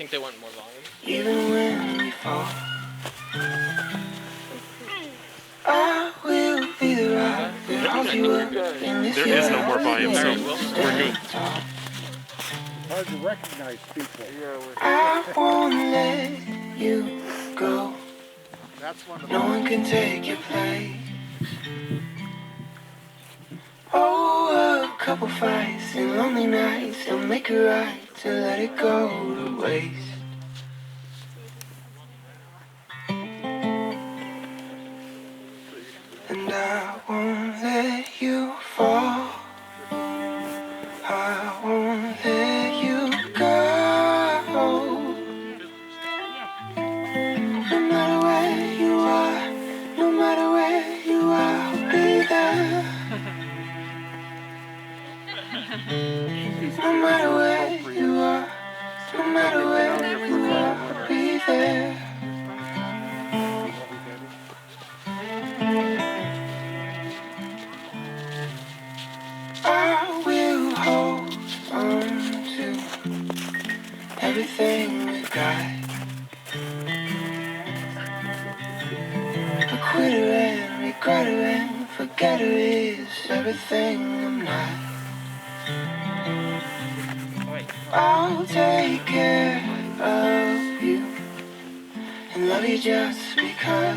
think they want more volume. Even when we fall, I will be the rock that holds you up in this. There is no more volume, so we're good. Hard to recognize people. I won't let you go. That's one of No one can take your place. Oh, a couple fights and lonely nights don't make it right to let it go to waste. And I won't let you fall. I won't let you go. No matter where you are, no matter where you are, I'll be there. No matter where you are, no matter where you are, I'll be there. I will hold on to everything we got. A quitter and regretter and forgetter is everything I'm not. I'll take care of you and love you just because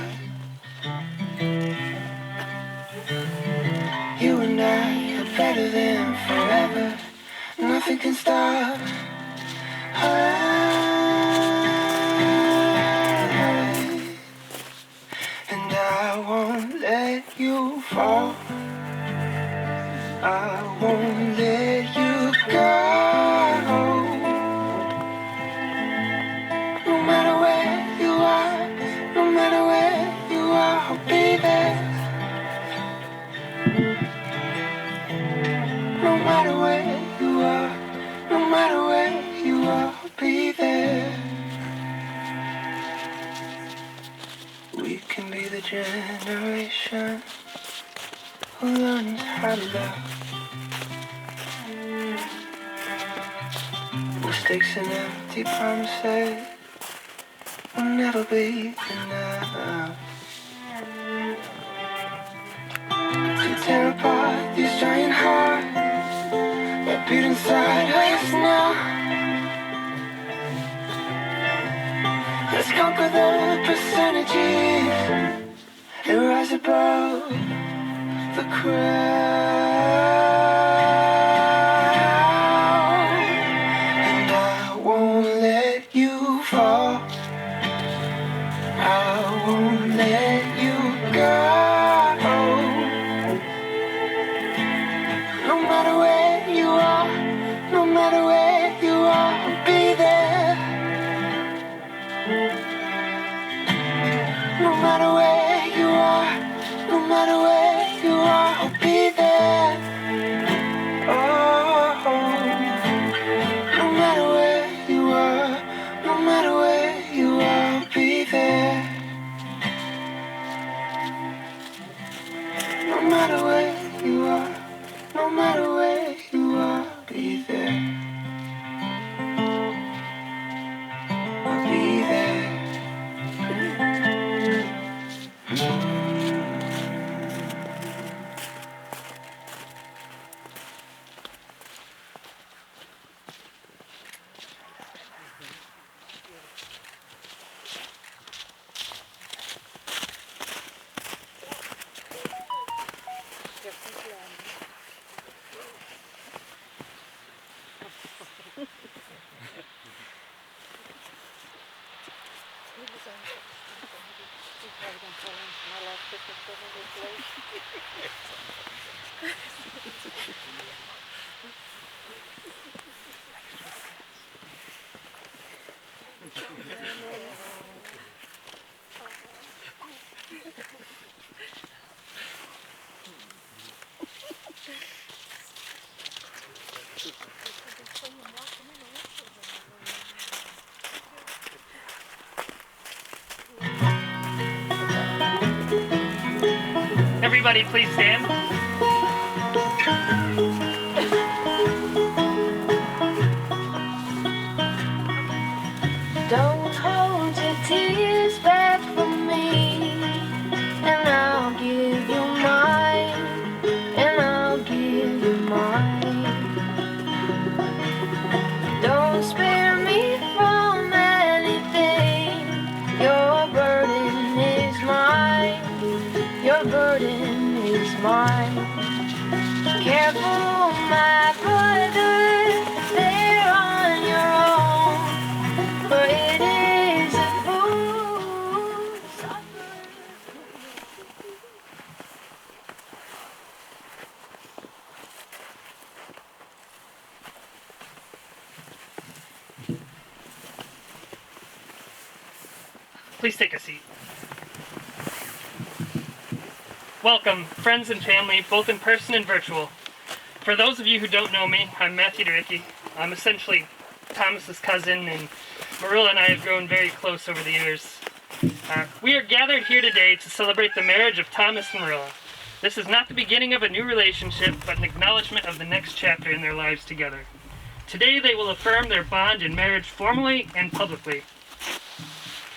you and I are better than forever. Nothing can stop us. And I won't let you fall. I won't let you go. No matter where you are, no matter where you are, I'll be there. No matter where you are, no matter where you are, I'll be there. We can be the generation who learns how to love. Mistakes and empty promises will never be enough to tear apart these giant hearts that beat inside us now. Let's conquer the percentages and rise above the crowd. And I won't let you fall. I won't let you go. No matter where you are, no matter where you are, I'll be there. No matter where you are, no matter where you are, I'll be there. Oh, no matter where you are, no matter where you are, I'll be there. No matter where you are, no matter where you are, I'll be there. I'll be there. Everybody please stand. the burden is mine. Careful, my brother, they're on your own, for it is a fool. Please take a seat. Welcome, friends and family, both in person and virtual. For those of you who don't know me, I'm Matthew DeRicki. I'm essentially Thomas's cousin, and Marilla and I have grown very close over the years. We are gathered here today to celebrate the marriage of Thomas and Marilla. This is not the beginning of a new relationship, but an acknowledgement of the next chapter in their lives together. Today they will affirm their bond in marriage formally and publicly.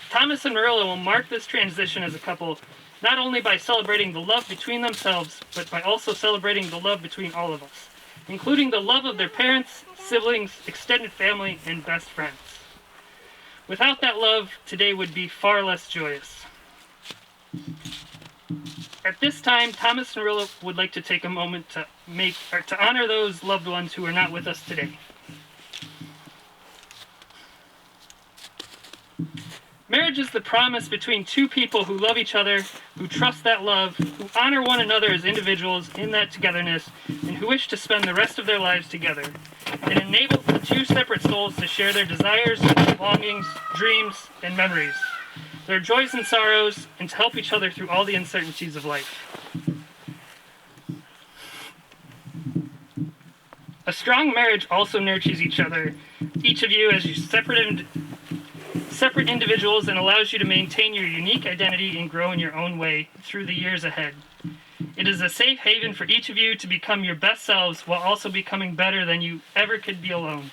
Thomas and Marilla will mark this transition as a couple not only by celebrating the love between themselves, but by also celebrating the love between all of us, including the love of their parents, siblings, extended family, and best friends. Without that love, today would be far less joyous. At this time, Thomas and Marilla would like to take a moment to honor those loved ones who are not with us today. Marriage is the promise between two people who love each other, who trust that love, who honor one another as individuals in that togetherness, and who wish to spend the rest of their lives together. It enables the two separate souls to share their desires, longings, dreams, and memories, their joys and sorrows, and to help each other through all the uncertainties of life. A strong marriage also nurtures each other, each of you as you separate individuals, and allows you to maintain your unique identity and grow in your own way through the years ahead. It is a safe haven for each of you to become your best selves while also becoming better than you ever could be alone.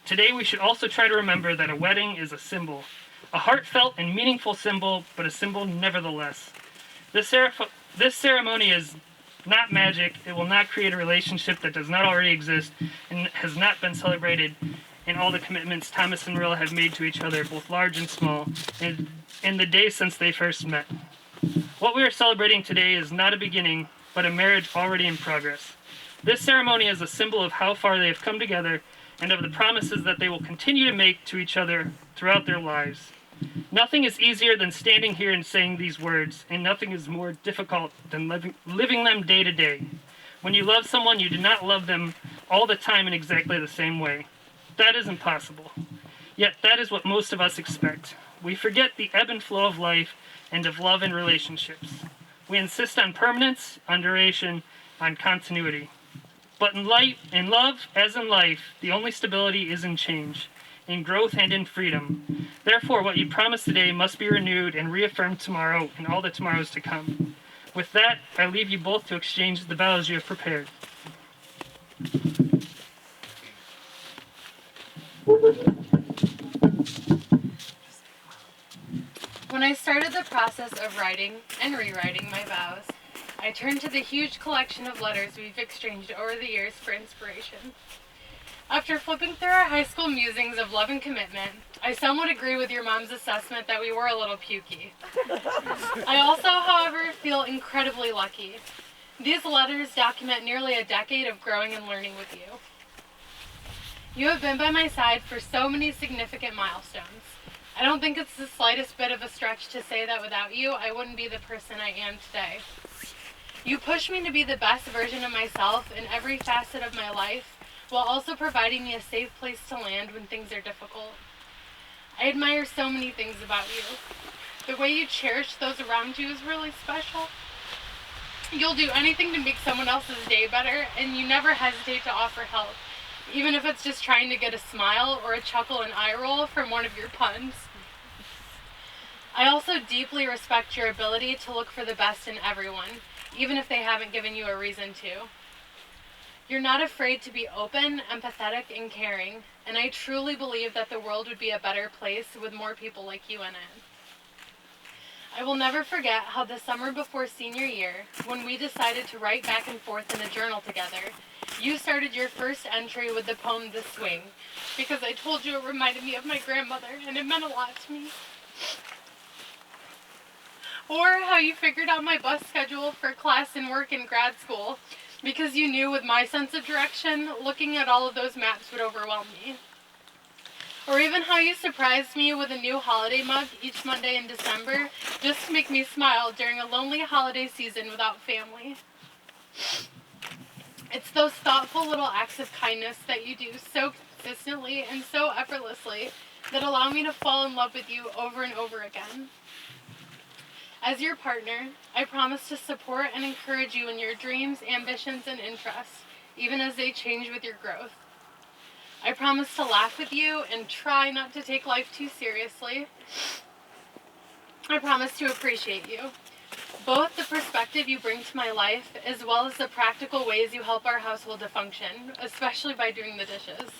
Today we should also try to remember that a wedding is a symbol, a heartfelt and meaningful symbol, but a symbol nevertheless. This ceremony is not magic. It will not create a relationship that does not already exist and has not been celebrated in all the commitments Thomas and Marilla have made to each other, both large and small, in the days since they first met. What we are celebrating today is not a beginning, but a marriage already in progress. This ceremony is a symbol of how far they have come together and of the promises that they will continue to make to each other throughout their lives. Nothing is easier than standing here and saying these words, and nothing is more difficult than living them day to day. When you love someone, you do not love them all the time in exactly the same way. That is impossible. Yet that is what most of us expect. We forget the ebb and flow of life and of love and relationships. We insist on permanence, on duration, on continuity. But in love, as in life, the only stability is in change, in growth and in freedom. Therefore, what you promise today must be renewed and reaffirmed tomorrow and all the tomorrows to come. With that, I leave you both to exchange the vows you have prepared. When I started the process of writing and rewriting my vows, I turned to the huge collection of letters we've exchanged over the years for inspiration. After flipping through our high school musings of love and commitment, I somewhat agree with your mom's assessment that we were a little pukey. I also, however, feel incredibly lucky. These letters document nearly a decade of growing and learning with you. You have been by my side for so many significant milestones. I don't think it's the slightest bit of a stretch to say that without you, I wouldn't be the person I am today. You push me to be the best version of myself in every facet of my life, while also providing me a safe place to land when things are difficult. I admire so many things about you. The way you cherish those around you is really special. You'll do anything to make someone else's day better, and you never hesitate to offer help, even if it's just trying to get a smile or a chuckle and eye roll from one of your puns. I also deeply respect your ability to look for the best in everyone, even if they haven't given you a reason to. You're not afraid to be open, empathetic, and caring, and I truly believe that the world would be a better place with more people like you in it. I will never forget how the summer before senior year, when we decided to write back and forth in a journal together, you started your first entry with the poem "The Swing," because I told you it reminded me of my grandmother, and it meant a lot to me. Or how you figured out my bus schedule for class and work in grad school because you knew with my sense of direction, looking at all of those maps would overwhelm me. Or even how you surprised me with a new holiday mug each Monday in December just to make me smile during a lonely holiday season without family. It's those thoughtful little acts of kindness that you do so consistently and so effortlessly that allow me to fall in love with you over and over again. As your partner, I promise to support and encourage you in your dreams, ambitions, and interests, even as they change with your growth. I promise to laugh with you and try not to take life too seriously. I promise to appreciate you, both the perspective you bring to my life as well as the practical ways you help our household to function, especially by doing the dishes.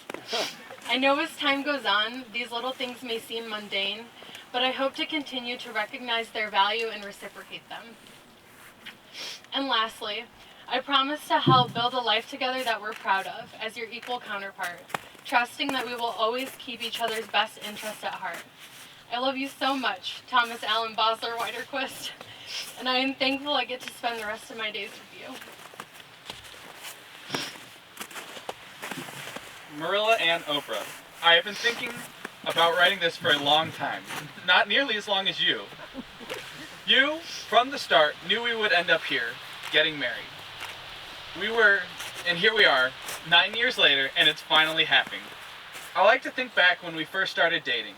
I know as time goes on, these little things may seem mundane, but I hope to continue to recognize their value and reciprocate them. And lastly, I promise to help build a life together that we're proud of as your equal counterpart, trusting that we will always keep each other's best interests at heart. I love you so much, Thomas Allen Bosler Widerquist, and I am thankful I get to spend the rest of my days with you. Marilla and Opra, I have been thinking about writing this for a long time, not nearly as long as you. You, from the start, knew we would end up here, getting married. And here we are, 9 years later, and it's finally happening. I like to think back when we first started dating,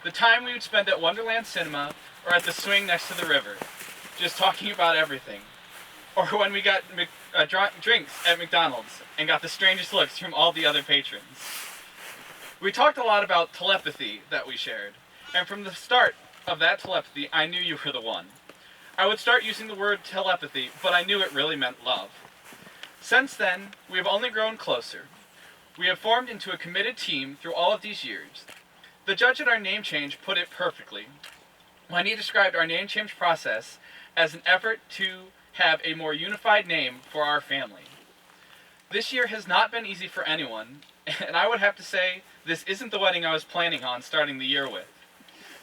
the time we would spend at Wonderland Cinema or at the swing next to the river, just talking about everything. Or when we got drinks at McDonald's and got the strangest looks from all the other patrons. We talked a lot about telepathy that we shared, and from the start of that telepathy, I knew you were the one. I would start using the word telepathy, but I knew it really meant love. Since then, we have only grown closer. We have formed into a committed team through all of these years. The judge at our name change put it perfectly when he described our name change process as an effort to have a more unified name for our family. This year has not been easy for anyone, and I would have to say this isn't the wedding I was planning on starting the year with.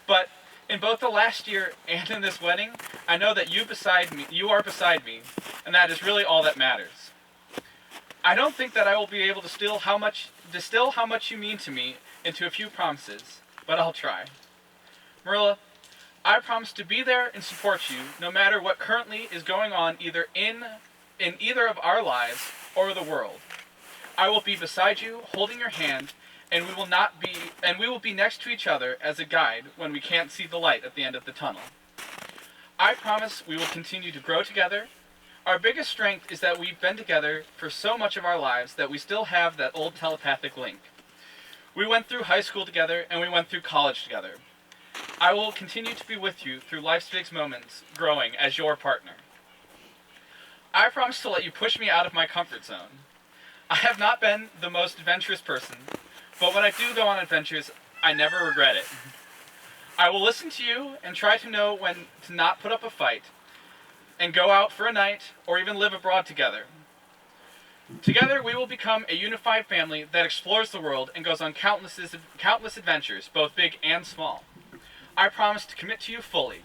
But in both the last year and in this wedding, I know that you are beside me, and that is really all that matters. I don't think that I will be able to distill how much you mean to me into a few promises, but I'll try. Marilla, I promise to be there and support you no matter what currently is going on either in either of our lives or the world. I will be beside you, holding your hand, and we will be next to each other as a guide when we can't see the light at the end of the tunnel. I promise we will continue to grow together. Our biggest strength is that we've been together for so much of our lives that we still have that old telepathic link. We went through high school together and we went through college together. I will continue to be with you through life's big moments, growing as your partner. I promise to let you push me out of my comfort zone. I have not been the most adventurous person, but when I do go on adventures, I never regret it. I will listen to you and try to know when to not put up a fight, and go out for a night or even live abroad together. Together we will become a unified family that explores the world and goes on countless adventures, both big and small. I promise to commit to you fully.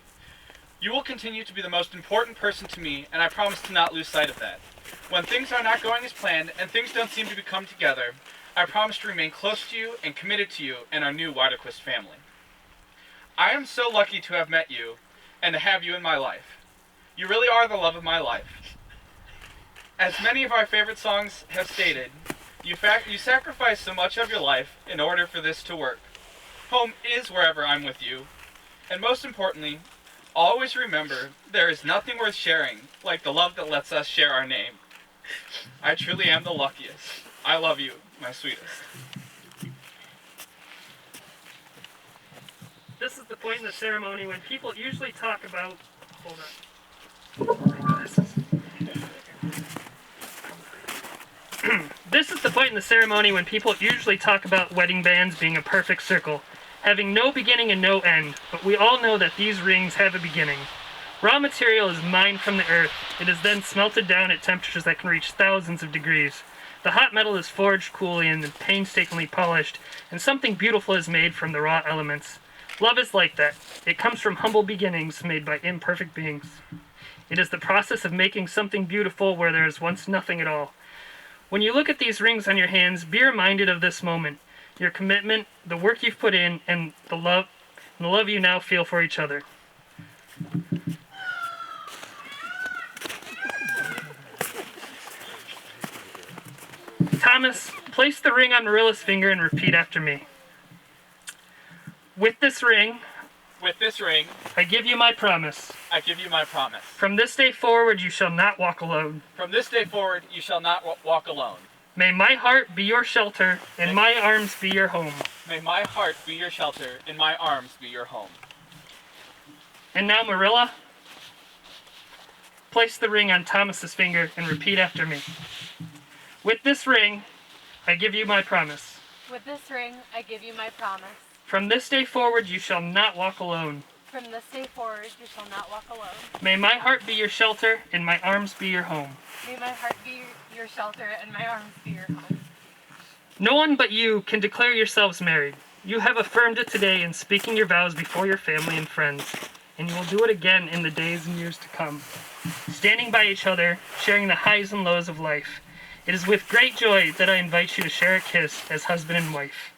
You will continue to be the most important person to me, and I promise to not lose sight of that. When things are not going as planned and things don't seem to come together, I promise to remain close to you and committed to you and our new Widerquist family. I am so lucky to have met you and to have you in my life. You really are the love of my life. As many of our favorite songs have stated, you sacrifice so much of your life in order for this to work. Home is wherever I'm with you. And most importantly, always remember there is nothing worth sharing like the love that lets us share our name. I truly am the luckiest. I love you, my sweetest. This is the point in the ceremony when people usually talk about... Hold on. This is the point in the ceremony when people usually talk about wedding bands being a perfect circle, having no beginning and no end, but we all know that these rings have a beginning. Raw material is mined from the earth. It is then smelted down at temperatures that can reach thousands of degrees. The hot metal is forged coolly and painstakingly polished, and something beautiful is made from the raw elements. Love is like that. It comes from humble beginnings made by imperfect beings. It is the process of making something beautiful where there is once nothing at all. When you look at these rings on your hands, be reminded of this moment, your commitment, the work you've put in, and the love you now feel for each other. Thomas, place the ring on Marilla's finger and repeat after me. With this ring, I give you my promise. I give you my promise. From this day forward, you shall not walk alone. From this day forward, you shall not walk alone. May my heart be your shelter, and my arms be your home. May my heart be your shelter, and my arms be your home. And now, Marilla, place the ring on Thomas's finger and repeat after me. With this ring, I give you my promise. With this ring, I give you my promise. From this day forward, you shall not walk alone. From this day forward, you shall not walk alone. May my heart be your shelter, and my arms be your home. May my heart be your shelter, and my arms be your home. No one but you can declare yourselves married. You have affirmed it today in speaking your vows before your family and friends, and you will do it again in the days and years to come. Standing by each other, sharing the highs and lows of life. It is with great joy that I invite you to share a kiss as husband and wife.